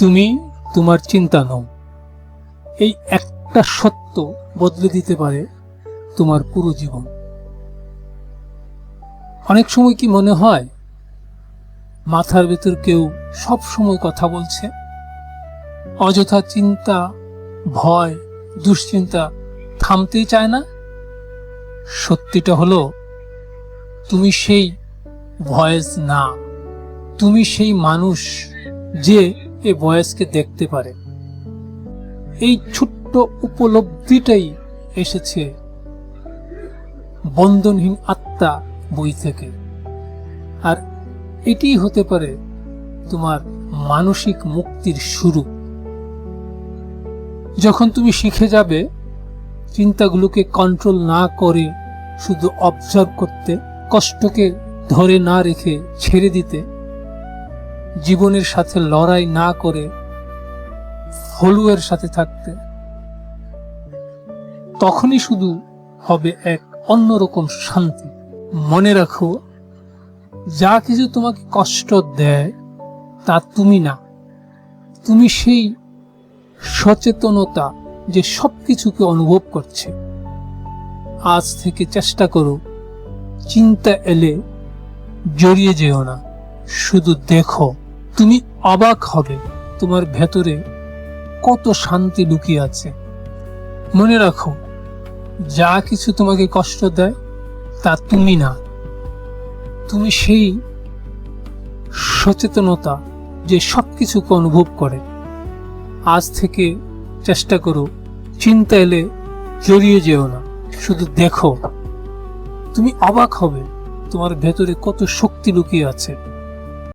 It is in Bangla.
তুমি তোমার চিন্তা নও। এই একটা সত্য বদলে দিতে পারে তোমার পুরো জীবন। অনেক সময় কি মনে হয় মাথার ভেতর কেউ সব সময় কথা বলছে, অযথা চিন্তা, ভয়, দুশ্চিন্তা থামতেই চায় না? সত্যিটা হলো তুমি সেই ভয়েস না, তুমি সেই মানুষ যে এই ভয়েসকে দেখতে পারে। এই ছোট্ট উপলব্ধিটাই এসেছে বন্ধনহীন আত্মা বই থেকে। আর এটিই হতে পারে তোমার মানসিক মুক্তির শুরু। যখন তুমি শিখে যাবে চিন্তাগুলোকে কন্ট্রোল না করে শুধু অবজার্ভ করতে, কষ্টকে ধরে না রেখে ছেড়ে দিতে, জীবনের সাথে লড়াই না করে ফ্লোয়ের সাথে থাকতে, তখনই শুধু হবে এক অন্যরকম শান্তি। মনে রাখো, যা কিছু তোমাকে কষ্ট দেয় তা তুমি না, তুমি সেই সচেতনতা যে সবকিছুকে অনুভব করছে। আজ থেকে চেষ্টা করো, চিন্তা এলে জড়িয়ে যেও না, শুধু দেখো। তুমি অবাক হবে তোমার ভেতরে কত শান্তি লুকিয়ে আছে। মনে রাখো, যা কিছু তোমাকে কষ্ট দেয় তা তুমি না, তুমি সেই সচেতনতা যে সবকিছুকে অনুভব করে। আজ থেকে চেষ্টা করো, চিন্তা এলে জড়িয়ে যেও না, শুধু দেখো। তুমি অবাক হবে তোমার ভেতরে কত শক্তি লুকিয়ে আছে।